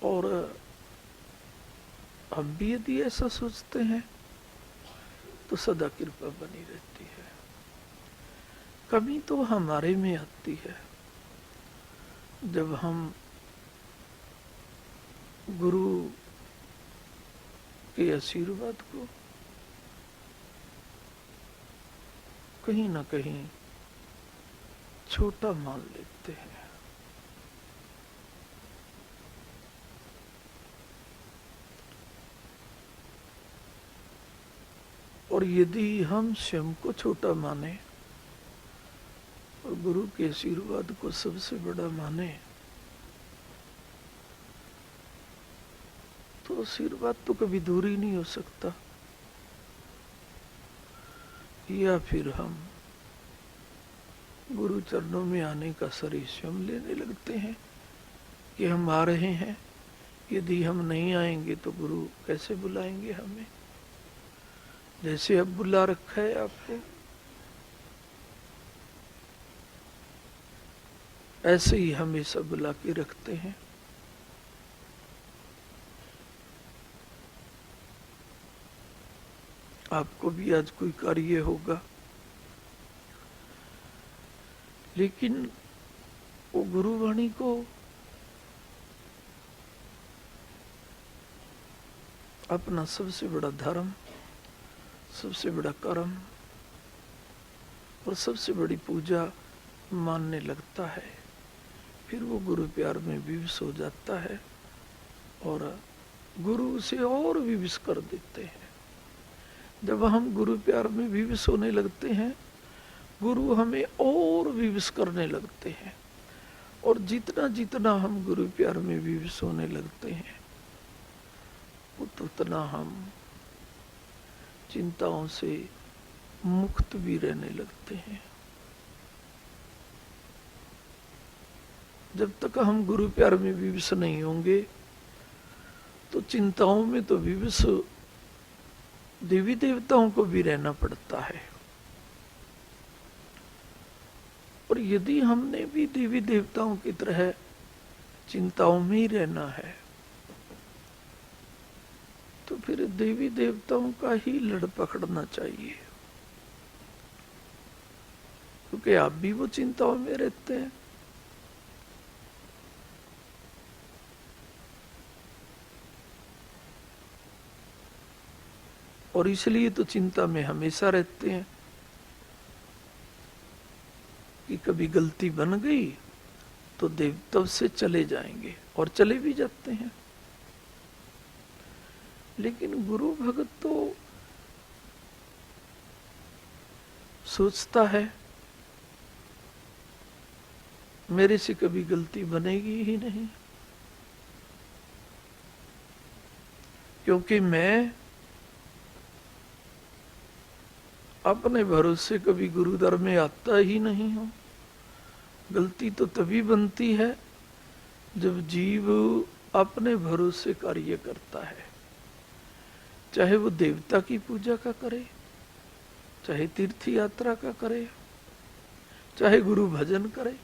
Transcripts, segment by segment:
और हम भी यदि ऐसा सोचते हैं तो सदा कृपा बनी रहती है। कमी तो हमारे में आती है जब हम गुरु के आशीर्वाद को कहीं ना कहीं छोटा मान लेते हैं। और यदि हम स्वयं को छोटा माने और गुरु के आशीर्वाद को सबसे बड़ा माने तो आशीर्वाद तो कभी दूर ही नहीं हो सकता। या फिर हम गुरु चरणों में आने का शरीर स्वयं लेने लगते हैं कि हम आ रहे हैं, यदि हम नहीं आएंगे तो गुरु कैसे बुलाएंगे हमें, जैसे अब बुला रखा है आपको ऐसे ही हमेशा बुला के रखते हैं। आपको भी आज कोई कार्य होगा, लेकिन वो गुरुवाणी को अपना सबसे बड़ा धर्म, सबसे बड़ा कर्म और सबसे बड़ी पूजा मानने लगता है, फिर वो गुरु प्यार में विवश हो जाता है और गुरु से और विवश कर देते हैं। जब हम गुरु प्यार में विवश होने लगते हैं, गुरु हमें और विवश करने लगते हैं और जितना जितना हम गुरु प्यार में विवश होने लगते हैं उतना हम चिंताओं से मुक्त भी रहने लगते हैं। जब तक हम गुरु प्यार में विवश नहीं होंगे तो चिंताओं में तो विवश देवी देवताओं को भी रहना पड़ता है। और यदि हमने भी देवी देवताओं की तरह चिंताओं में ही रहना है तो फिर देवी देवताओं का ही लड़ पकड़ना चाहिए, क्योंकि आप भी वो चिंताओं में रहते हैं। और इसलिए तो चिंता में हमेशा रहते हैं कि कभी गलती बन गई तो देवता से चले जाएंगे और चले भी जाते हैं। लेकिन गुरु भगत तो सोचता है मेरे से कभी गलती बनेगी ही नहीं, क्योंकि मैं अपने भरोसे कभी गुरुदर में आता ही नहीं हूं। गलती तो तभी बनती है जब जीव अपने भरोसे कार्य करता है, चाहे वो देवता की पूजा का करे, चाहे तीर्थ यात्रा का करे, चाहे गुरु भजन करे,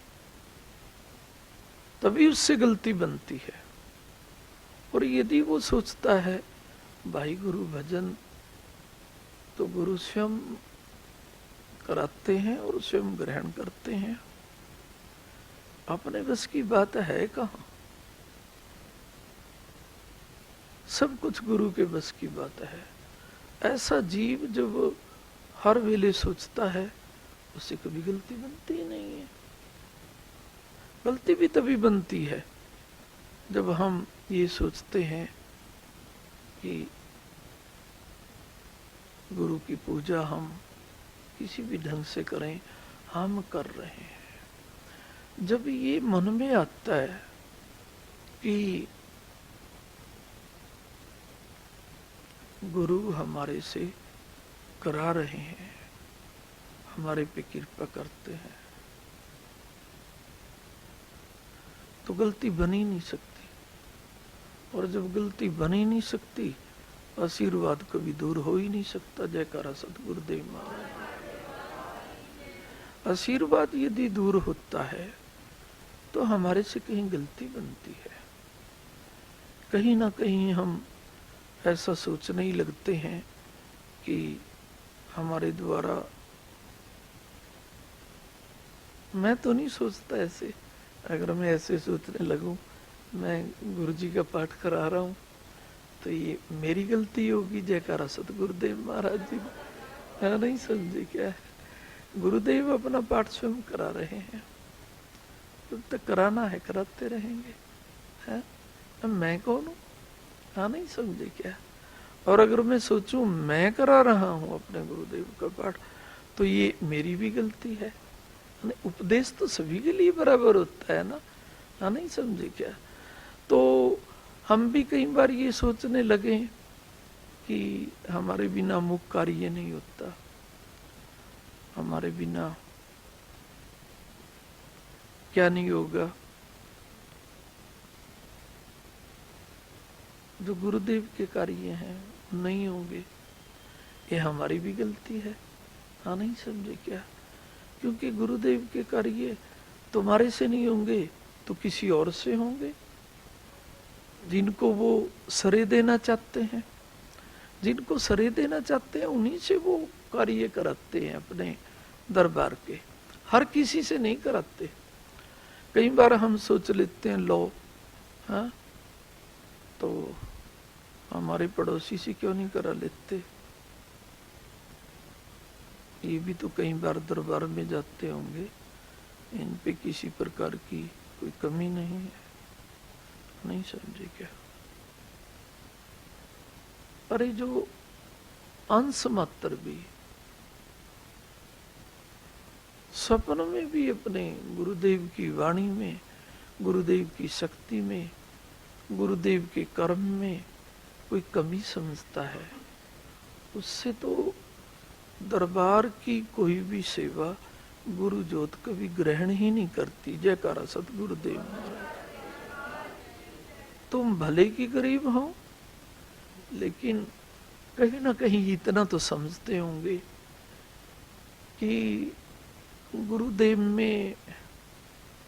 तभी उससे गलती बनती है। और यदि वो सोचता है भाई गुरु भजन तो गुरु स्वयं कराते हैं और स्वयं ग्रहण करते हैं, अपने बस की बात है कहाँ, सब कुछ गुरु के बस की बात है। ऐसा जीव जब हर वेले सोचता है उससे कभी गलती बनती ही नहीं है। गलती भी तभी बनती है जब हम ये सोचते हैं कि गुरु की पूजा हम किसी भी ढंग से करें, हम कर रहे हैं। जब ये मन में आता है कि गुरु हमारे से करा रहे हैं, हमारे पे कृपा करते हैं, तो गलती बन ही नहीं सकती। और जब गलती बन ही नहीं सकती, आशीर्वाद कभी दूर हो ही नहीं सकता। जयकारा सतगुरुदेव महाराज। आशीर्वाद यदि दूर होता है तो हमारे से कहीं गलती बनती है, कहीं ना कहीं हम ऐसा सोचने ही लगते हैं कि हमारे द्वारा, मैं तो नहीं सोचता ऐसे, अगर मैं ऐसे सोचने लगूं, मैं गुरु जी का पाठ करा रहा हूं तो ये मेरी गलती होगी। जयकारा सतगुरुदेव महाराज जी, है नहीं समझे क्या है? गुरुदेव अपना पाठ स्वयं करा रहे हैं, जब तक कराना है कराते रहेंगे, है? मैं कौन हूँ? हाँ नहीं समझे क्या? और अगर मैं सोचूं मैं करा रहा हूं अपने गुरुदेव का पाठ तो ये मेरी भी गलती है। उपदेश तो सभी के लिए बराबर होता है ना, हाँ नहीं समझे क्या? तो हम भी कई बार ये सोचने लगे कि हमारे बिना मुख कार्य नहीं होता, हमारे बिना क्या नहीं होगा। जो गुरुदेव के कार्य हैं नहीं होंगे, ये हमारी भी गलती है, हाँ नहीं समझे क्या? क्योंकि गुरुदेव के कार्य तुम्हारे से नहीं होंगे तो किसी और से होंगे, जिनको वो सरे देना चाहते हैं। जिनको सरे देना चाहते हैं उन्हीं से वो कार्य कराते हैं अपने दरबार के, हर किसी से नहीं कराते। कई बार हम सोच लेते हैं लो, हाँ तो हमारे पड़ोसी से क्यों नहीं करा लेते, ये भी तो कई बार दरबार में जाते होंगे, इन पे किसी प्रकार की कोई कमी नहीं है, नहीं समझे क्या? अरे जो अंश मात्र भी सपन में भी अपने गुरुदेव की वाणी में, गुरुदेव की शक्ति में, गुरुदेव के कर्म में कोई कमी समझता है, उससे तो दरबार की कोई भी सेवा गुरु ज्योत कभी ग्रहण ही नहीं करती। जयकारा सतगुरुदेव महाराज। तुम भले की गरीब हो, लेकिन कहीं ना कहीं इतना तो समझते होंगे कि गुरुदेव में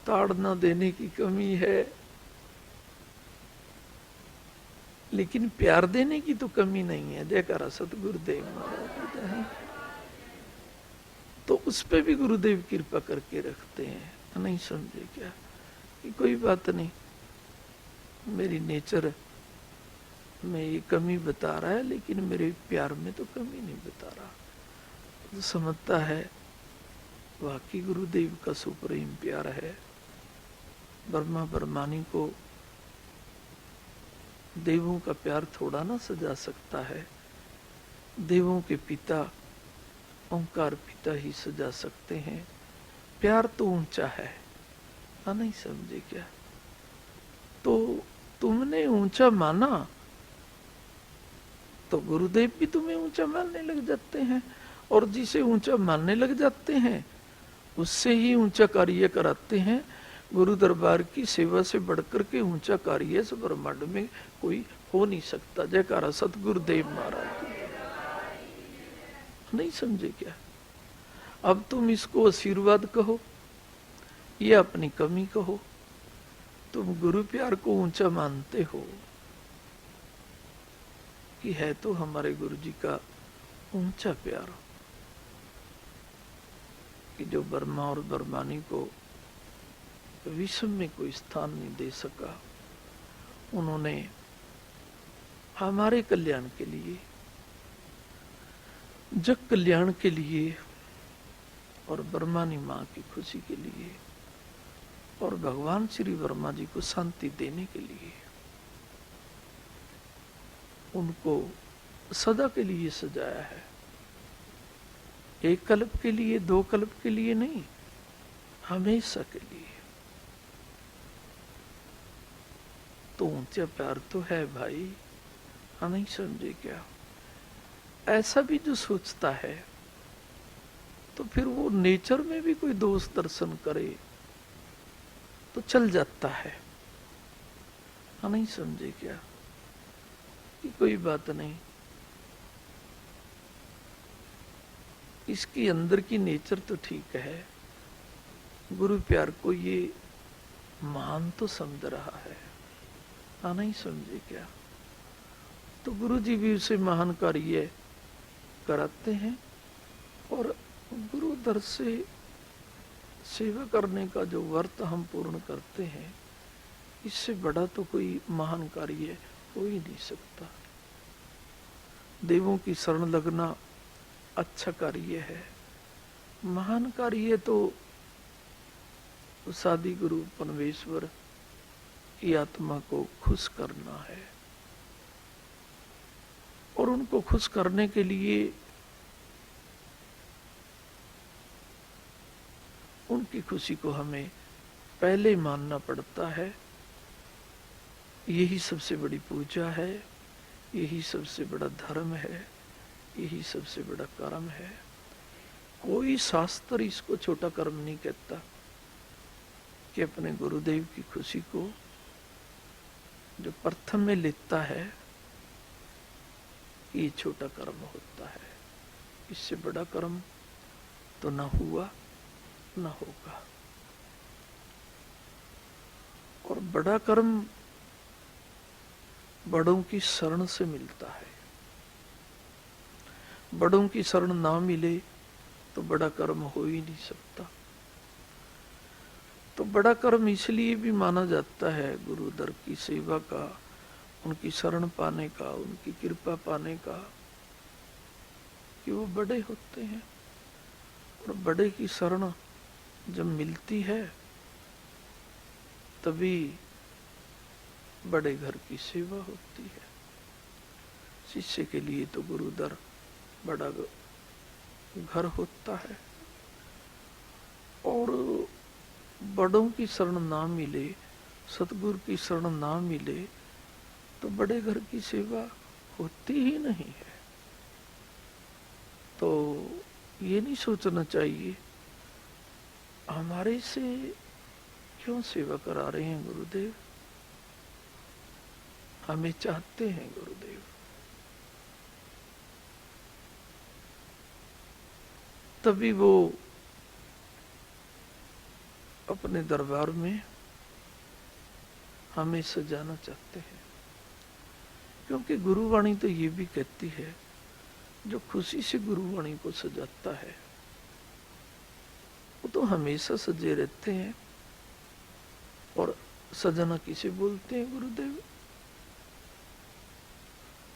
ताड़ना देने की कमी है, लेकिन प्यार देने की तो कमी नहीं है। जयकारा सतगुरुदेव महाराज। तो उस पे भी गुरुदेव कृपा करके रखते हैं, नहीं समझे क्या? कि कोई बात नहीं, मेरी नेचर में ये कमी बता रहा है, लेकिन मेरे प्यार में तो कमी नहीं बता रहा। तो समझता है वाकई गुरुदेव का सुप्रीम प्यार है। ब्रह्मा ब्रह्मानी को देवों का प्यार थोड़ा ना सजा सकता है, देवों के पिता ओंकार पिता ही सजा सकते हैं। प्यार तो ऊंचा है, हाँ नहीं समझे क्या? तो तुमने ऊंचा माना तो गुरुदेव भी तुम्हें ऊंचा मानने लग जाते हैं, और जिसे ऊंचा मानने लग जाते हैं उससे ही ऊंचा कार्य कराते हैं। गुरु दरबार की सेवा से बढ़कर के ऊंचा कार्य इस ब्रह्मांड में कोई हो नहीं सकता। जयकारा सतगुरुदेव महाराज। नहीं समझे क्या? अब तुम इसको आशीर्वाद कहो या अपनी कमी कहो, तुम गुरु प्यार को ऊंचा मानते हो कि है तो हमारे गुरु जी का ऊंचा प्यार, कि जो ब्रह्मा और ब्रह्मानी को विश्व में कोई स्थान नहीं दे सका, उन्होंने हमारे कल्याण के लिए, जग कल्याण के लिए और ब्रह्मानी माँ की खुशी के लिए और भगवान श्री वर्मा जी को शांति देने के लिए उनको सदा के लिए सजाया है। एक कल्प के लिए, दो कल्प के लिए नहीं, हमेशा के लिए। तो ऊंचा प्यार तो है भाई, हाँ नहीं समझे क्या? ऐसा भी जो सोचता है तो फिर वो नेचर में भी कोई दोष दर्शन करे तो चल जाता है, हाँ नहीं समझे क्या? कि कोई बात नहीं, इसकी अंदर की नेचर तो ठीक है, गुरु प्यार को ये महान तो समझ रहा है, हाँ, नहीं समझे क्या? तो गुरु जी भी उसे महान कार्य कराते हैं, और गुरु दर से सेवा करने का जो व्रत हम पूर्ण करते हैं, इससे बड़ा तो कोई महान कार्य हो ही नहीं सकता। देवों की शरण लगना अच्छा कार्य है, महान कार्य तो सादी गुरु परमेश्वर की आत्मा को खुश करना है, और उनको खुश करने के लिए उनकी खुशी को हमें पहले मानना पड़ता है। यही सबसे बड़ी पूजा है, यही सबसे बड़ा धर्म है, यही सबसे बड़ा कर्म है। कोई शास्त्र इसको छोटा कर्म नहीं कहता कि अपने गुरुदेव की खुशी को जो प्रथम में लेता है, ये छोटा कर्म होता है। इससे बड़ा कर्म तो ना हुआ ना होगा। और बड़ा कर्म बड़ों की शरण से मिलता है। बड़ों की शरण ना मिले तो बड़ा कर्म हो ही नहीं सकता। तो बड़ा कर्म इसलिए भी माना जाता है गुरु दर की सेवा का, उनकी शरण पाने का, उनकी कृपा पाने का, कि वो बड़े होते हैं। और बड़े की शरण जब मिलती है तभी बड़े घर की सेवा होती है। शिष्य के लिए तो गुरु दर बड़ा घर होता है। और बड़ों की शरण ना मिले, सतगुरु की शरण ना मिले तो बड़े घर की सेवा होती ही नहीं है। तो ये नहीं सोचना चाहिए हमारे से क्यों सेवा करा रहे हैं गुरुदेव, हमें चाहते हैं गुरुदेव। तभी वो अपने दरबार में हमें सजाना चाहते हैं। क्योंकि गुरुवाणी तो ये भी कहती है, जो खुशी से गुरुवाणी को सजाता है वो तो हमेशा सजे रहते हैं। और सजाना किसे बोलते हैं गुरुदेव?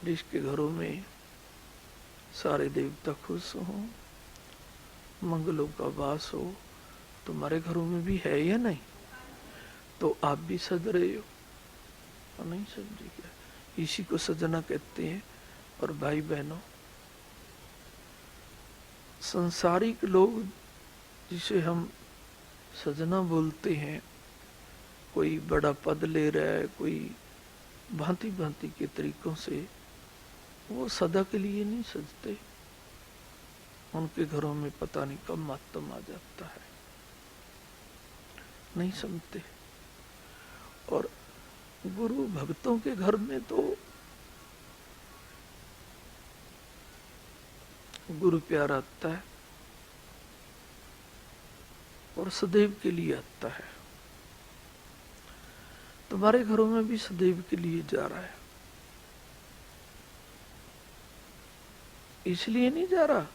जिसके घरों में सारे देवता खुश हों, मंगलों का वास हो। तुम्हारे घरों में भी है या नहीं? तो आप भी सज रहे हो, नहीं समझे क्या? इसी को सजना कहते हैं। और भाई बहनों, संसारिक लोग जिसे हम सजना बोलते हैं, कोई बड़ा पद ले रहा है, कोई भांति भांति के तरीकों से, वो सदा के लिए नहीं सजते। उनके घरों में पता नहीं कब मातम आ जाता है, नहीं समझते। और गुरु भक्तों के घर में तो गुरु प्यार आता है और सदैव के लिए आता है। तुम्हारे घरों में भी सदैव के लिए जा रहा है, इसलिए नहीं जा रहा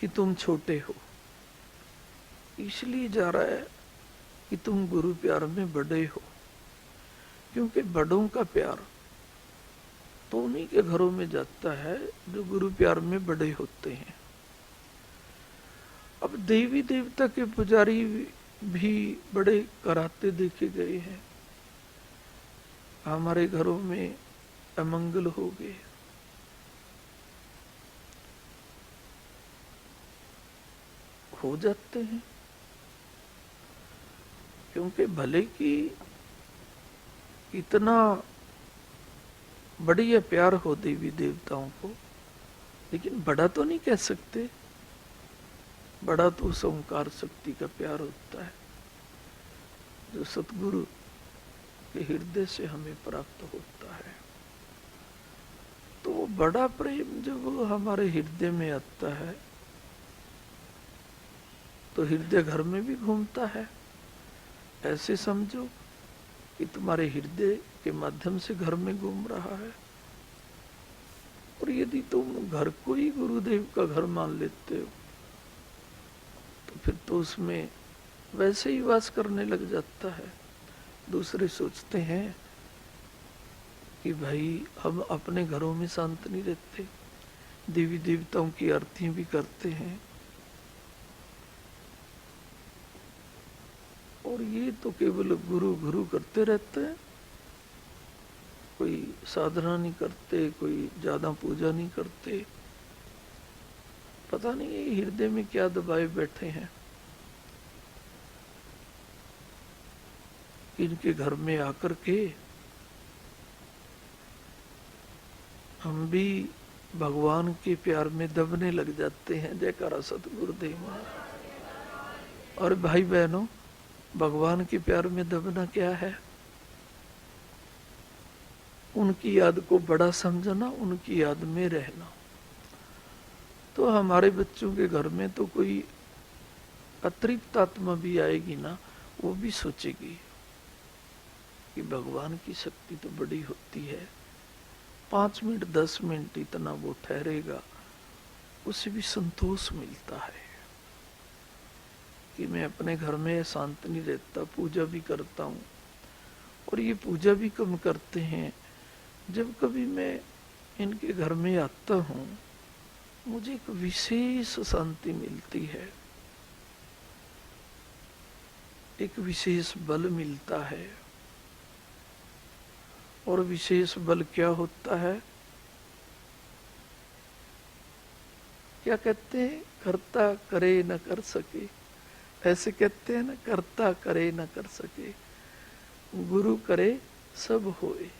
कि तुम छोटे हो, इसलिए जा रहा है कि तुम गुरु प्यार में बड़े हो। क्योंकि बड़ों का प्यार तो उन्हीं के घरों में जाता है जो गुरु प्यार में बड़े होते हैं। अब देवी देवता के पुजारी भी बड़े कराते देखे गए हैं। हमारे घरों में अमंगल हो गए, हो जाते हैं। क्योंकि भले कि इतना बढ़िया प्यार हो देवी देवताओं को, लेकिन बड़ा तो नहीं कह सकते। बड़ा तो उस ओंकार शक्ति का प्यार होता है जो सतगुरु के हृदय से हमें प्राप्त होता है। तो बड़ा प्रेम जब हमारे हृदय में आता है तो हृदय घर में भी घूमता है। ऐसे समझो कि तुम्हारे हृदय के माध्यम से घर में घूम रहा है। और यदि तुम घर को ही गुरुदेव का घर मान लेते हो तो फिर तो उसमें वैसे ही वास करने लग जाता है। दूसरे सोचते हैं कि भाई हम अपने घरों में शांत नहीं रहते, देवी देवताओं की आरती भी करते हैं, और ये तो केवल गुरु गुरु करते रहते हैं, कोई साधना नहीं करते, कोई ज्यादा पूजा नहीं करते। पता नहीं ये हृदय में क्या दबाए बैठे हैं। इनके घर में आकर के हम भी भगवान के प्यार में दबने लग जाते हैं। जयकारा सतगुरुदेव। और भाई बहनों, भगवान के प्यार में दबना क्या है? उनकी याद को बड़ा समझना, उनकी याद में रहना। तो हमारे बच्चों के घर में तो कोई अतिरिक्त आत्मा भी आएगी ना, वो भी सोचेगी कि भगवान की शक्ति तो बड़ी होती है। 5 मिनट 10 मिनट इतना वो ठहरेगा, उसे भी संतोष मिलता है कि मैं अपने घर में शांत नहीं रहता, पूजा भी करता हूँ। और ये पूजा भी कम करते हैं। जब कभी मैं इनके घर में आता हूँ, मुझे एक विशेष शांति मिलती है, एक विशेष बल मिलता है। और विशेष बल क्या होता है? क्या कहते हैं? करता करे न कर सके। ऐसे कहते हैं ना, करता करे न कर सके, गुरु करे सब होए।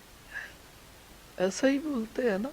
ऐसा ही बोलते हैं ना।